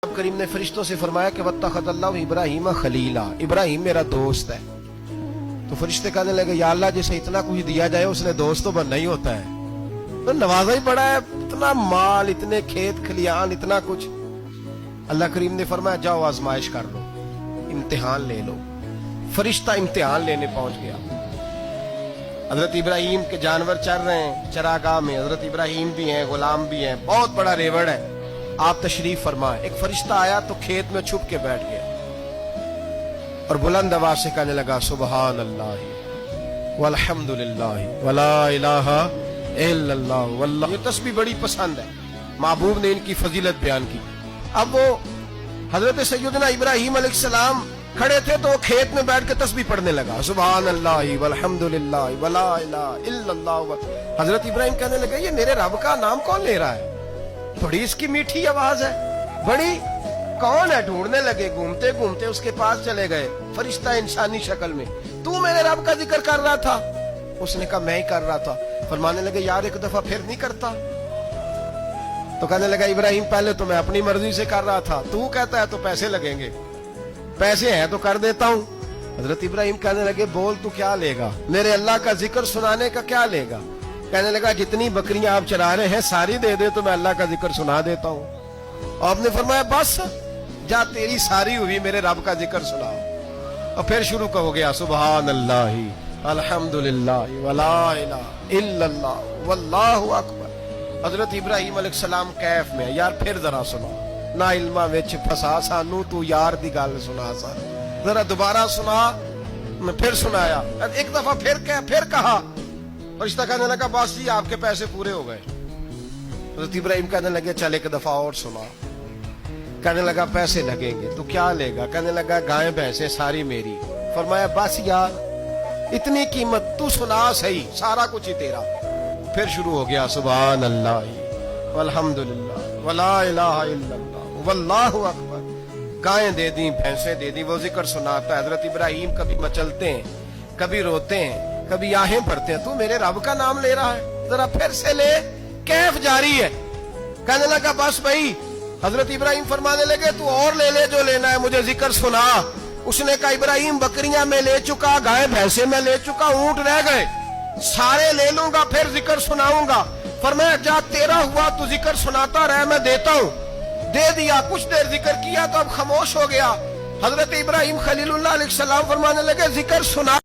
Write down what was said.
करीम ने फरिश्तों से फरमाया कि वत्तखज़ल्लाहु इब्राहीम खलीला, इब्राहिम मेरा दोस्त है। तो फरिश्ते कहने लगे या अल्लाह जिसे इतना कुछ दिया जाए उसने दोस्त तो बनना ही होता है, तो नवाजा ही पड़ा है, इतना माल, इतने खेत खलियान, इतना कुछ। अल्लाह करीम ने फरमाया जाओ आजमाइश कर लो, इम्तिहान ले लो। फरिश्ता इम्तिहान लेने पहुंच गया। हजरत इब्राहिम के जानवर चर रहे हैं चरागाह में, हजरत इब्राहिम भी हैं, गुलाम भी हैं, बहुत बड़ा रेवड़ है। आप तशरीफ फरमाए। एक फरिश्ता आया तो खेत में छुप के बैठ गया और बुलंद आवाज से कहने लगा सुबहान अल्लाह वल्हम्दुलिल्लाह वला इलाहा इल्लल्लाह वल्लाह। ये तस्बीह बड़ी पसंद है, महबूब ने इनकी फजीलत बयान की। अब वो हजरत सैयदना इब्राहिम अलैहिस्सलाम खड़े थे तो वो खेत में बैठ के तस्बीह पढ़ने लगा सुबहान अल्लाह वल्हम्दुलिल्लाह वला इलाहा इल्लल्लाह। हजरत इब्राहिम कहने लगे ये मेरे रब का नाम कौन ले रहा है, बड़ी इसकी मीठी आवाज है, बड़ी कौन है। ढूंढने लगे, घूमते घूमते उसके पास चले गए। फरिश्ता इंसानी शक्ल में, तू मेरे रब का जिक्र कर रहा था? उसने कहा मैं ही कर रहा था। फरमाने लगे यार एक दफा फिर नहीं करता? तो कहने लगा इब्राहिम पहले तो मैं अपनी मर्जी से कर रहा था, तू कहता है तो पैसे लगेंगे, पैसे हैं तो कर देता हूं। हजरत इब्राहिम कहने लगे बोल तू क्या लेगा, मेरे अल्लाह का जिक्र सुनाने का क्या लेगा? कहने लगा जितनी बकरियां आप चरा रहे हैं सारी दे दे तो मैं अल्लाह का जिक्र सुना देता हूं। आपने फरमाया बस जा तेरी सारी हुई, मेरे रब का जिक्र सुनाओ। और फिर शुरू हो गया सुबहान अल्लाह अल्हम्दुलिल्लाह वला इलाहा इल्लल्लाह वल्लाहु अकबर। हजरत इब्राहिम अलैहिस्सलाम कैफ में, यार फिर जरा सुना, ना इल्मा विच फसा सानू, तू यार दी गल सुना सा, जरा दोबारा सुना। मैं फिर सुनाया, एक दफा फिर कहा। फरिश्ता कहने लगा बस जी आपके पैसे पूरे हो गए। हज़रत इब्राहिम कहने लगे चल एक दफा और सुना। कहने लगा पैसे लगेंगे, तो क्या लेगा? कहने लगा गायें भैंसें सारी मेरी। फरमाया बस यार इतनी कीमत, तू सुना सही, सारा कुछ ही तेरा। फिर शुरू हो गया सुभान अल्लाह वल्हम्दुलिल्लाह वला इलाहा इल्लल्लाह वल्लाहु अकबर। गायें दे दी, भैंसें दे दी, वो जिक्र सुनाता है। हज़रत इब्राहिम कभी मचलते हैं, कभी रोते हैं, कभी आहें भरते हैं, तू मेरे रब का नाम ले रहा है, जरा फिर से ले। कैफ जारी है। कहने लगा बस भाई। हजरत इब्राहिम फरमाने लगे तू और ले ले जो लेना है, मुझे जिक्र सुना। उसने कहा इब्राहिम बकरियां मैं ले चुका, गाय भैंसे मैं ले चुका, ऊंट रह गए, सारे ले लूंगा फिर जिक्र सुनाऊंगा। फरमाया जा तेरा हुआ तू जिक्र सुनाता रह, मैं देता हूं। दे दिया, कुछ देर जिक्र किया तो अब खामोश हो गया। हजरत इब्राहिम खलीलुल्लाह अलैहिस्सलाम फरमाने लगे जिक्र सुना।